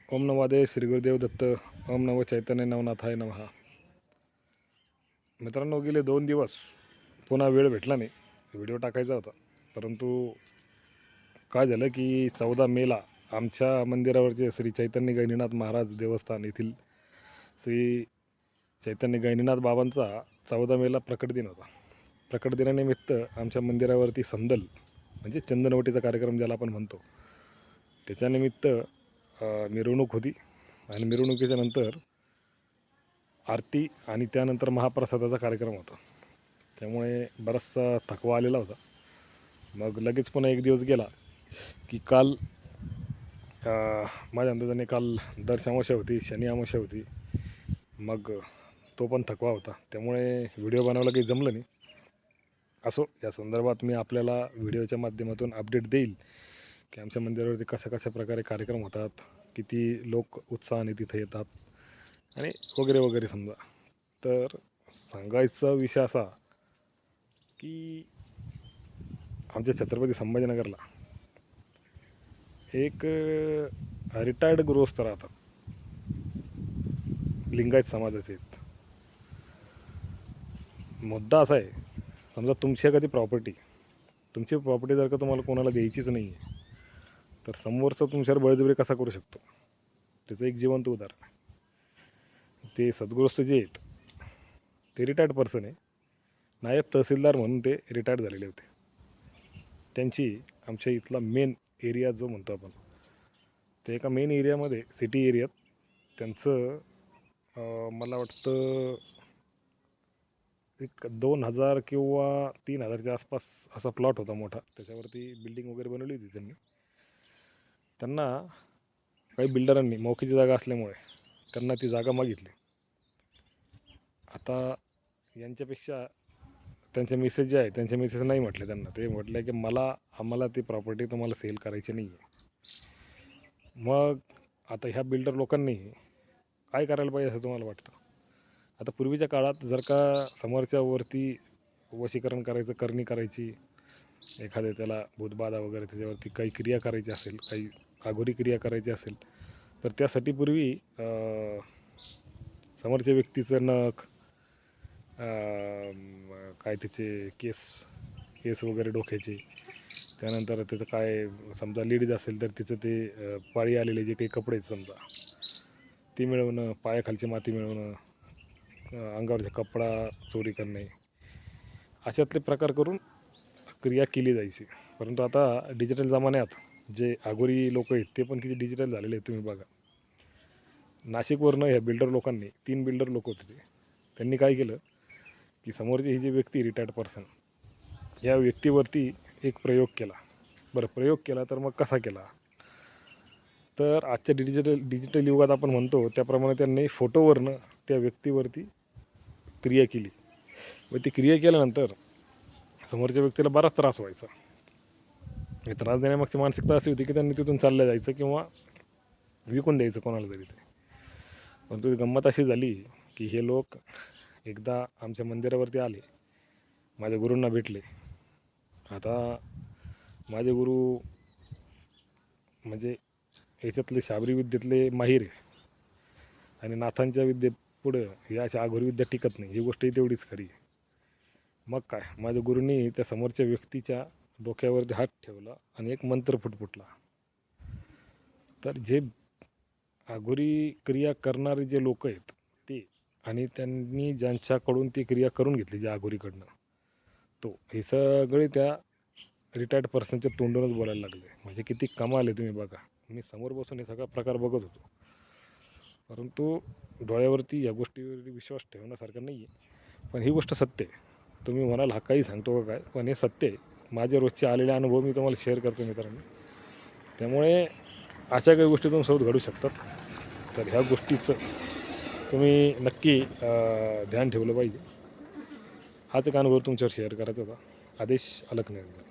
ओम नमोदे श्री गुरुदेव दत्त. ओम नमो चैतन्य नवनाथाय नमः. मित्रांनो, गेले 2 दिवस पुन्हा वेळ भेटला नाही, व्हिडिओ टाकायचा होता. परंतु काय झालं की 14 मेला आमच्या मंदिरावरचे श्री चैतन्य गहिनीनाथ महाराज देवस्थान येथील श्री चैतन्य गहिनीनाथ बाबांचा 14 मेला प्रकट दिन होता. प्रकट दिनानिमित्त आमच्या मंदिरावरती संदल म्हणजे चंदनवटीचा कार्यक्रम ज्याला आपण म्हणतो, त्याच्यानिमित्त मिरवणूक होती. आणि मिरवणुकीच्या नंतर आरती आणि त्यानंतर महाप्रसादाचा कार्यक्रम होता. त्यामुळे बराचसा थकवा आलेला होता. मग लगेच पुन्हा एक दिवस गेला की काल माझ्या अंदाजाने काल दर अमावस्या होती, शनी अमावस्या होती. मग तो पण थकवा होता, त्यामुळे व्हिडिओ बनवायला काही जमलं नाही. असो, या संदर्भात मी आपल्याला व्हिडिओच्या माध्यमातून अपडेट देईल की आमच्या मंदिरावरती कशा प्रकारे कार्यक्रम होतात, किती लोक उत्साहाने तिथे येतात आणि वगैरे वगैरे समजा. तर सांगायचा विषय असा की आमच्या छत्रपती संभाजीनगरला एक रिटायर्ड गृहस्थ राहतात, लिंगायत समाजाचे आहेत. मुद्दा असा आहे, समजा तुमची एखादी तुमची प्रॉपर्टी जर का तुम्हाला कोणाला द्यायचीच नाही आहे, तर समोरचा तुमच्यावर बळजबरी कसा करू शकतो? त्याचं एक जिवंत उदाहरण आहे. ते सद्गृहस्थ जे आहेत ते रिटायर्ड पर्सन आहे. नायब तहसीलदार म्हणून ते रिटायर्ड झालेले होते. त्यांची आमच्या इथला मेन एरिया जो म्हणतो आपण, ते एका मेन एरियामध्ये सिटी एरियात त्यांचं मला वाटतं एक 2,000 किंवा 3,000च्या आसपास असा प्लॉट होता मोठा. त्याच्यावरती बिल्डिंग वगैरे बनवली होती त्यांनी. त्यांना काही बिल्डरांनी मौकीची जागा असल्यामुळे त्यांना ती जागा मागितली. आता यांच्यापेक्षा त्यांचे मिसेस जे आहे, त्यांचे मिसेस नाही म्हटले त्यांना. ते म्हटले की आम्हाला ती प्रॉपर्टी तुम्हाला सेल करायची नाही आहे. मग आता ह्या बिल्डर लोकांनी काय करायला पाहिजे असं तुम्हाला वाटतं? आता पूर्वीच्या काळात जर का समोरच्यावरती वशीकरण करायचं, करणी करायची, एखाद्या त्याला भूतबाधा वगैरे त्याच्यावरती काही क्रिया करायची असेल, काही अघोरी क्रिया करायची असेल, तर त्यासाठी पूर्वी समोरच्या व्यक्तीचं नख, काय त्याचे केस वगैरे डोक्याचे, त्यानंतर त्याचं काय समजा लेडीज असेल तर तिचं ते पाळी आलेले जे काही कपडे समजा ते मिळवणं, पायाखालची माती मिळवणं, अंगावरचा कपडा चोरी करणे, अशातले प्रकार करून क्रिया केली जायची. परंतु आता डिजिटल जमान्यात जे अघोरी लोक आहेत ते पण किती डिजिटल झालेले आहेत तुम्ही बघा. नाशिकवरनं ह्या बिल्डर लोकांनी 3 बिल्डर लोक होते ते, त्यांनी काय केलं की समोरची ही जी व्यक्ती रिटायर्ड पर्सन, या व्यक्तीवरती एक प्रयोग केला. बरं, प्रयोग केला तर मग कसा केला? तर आजच्या डिजिटल युगात आपण म्हणतो त्याप्रमाणे त्यांनी फोटोवरनं त्या व्यक्तीवरती क्रिया केली. व ती क्रिया केल्यानंतर समोरच्या व्यक्तीला बराच त्रास व्हायचा. त्रास देण्यामागची मानसिकता अशी होती की त्यांनी तिथून चाललं जायचं किंवा विकून द्यायचं कोणाला तरी ते. परंतु गंमत अशी झाली की हे लोक एकदा आमच्या मंदिरावरती आले, माझ्या गुरूंना भेटले. आता माझे गुरु म्हणजे याच्यातले शाबरी विद्येतले माहीर आहे आणि नाथांच्या विद्येत पुढं हे अशा अघोरी विद्या टिकत नाही, ही गोष्टही तेवढीच खरी आहे. मग काय, माझ्या गुरूंनी त्या समोरच्या व्यक्तीच्या डोक्यावरती हात ठेवला आणि एक मंत्र फुटफुटला. तर जे अघोरी क्रिया करणारे जे लोक आहेत ते, आणि त्यांनी ज्यांच्याकडून ती क्रिया करून घेतली ज्या अघोरीकडनं, तो हे सगळे त्या रिटायर्ड पर्सनच्या तोंडूनच बोलायला लागले. म्हणजे किती कमाल आहे तुम्ही बघा. मी समोर बसून हे सगळा प्रकार बघत होतो, परंतु डोळ्यावरती या गोष्टीवरती विश्वास ठेवण्यासारखं नाही आहे. पण ही गोष्ट सत्य आहे. तुम्ही म्हणाल हा काही सांगतो का काय, पण हे सत्य आहे. माझे रोजचे आलेले अनुभव मी तुम्हाला शेअर करतो मित्रांनो. त्यामुळे अशा काही गोष्टी तुमच्यासोबत घडू शकतात. तर ह्या गोष्टीचं तुम्ही नक्की ध्यान ठेवलं पाहिजे. हाच एक अनुभव तुमच्यावर शेअर करायचा होता. आदेश अलकनंद.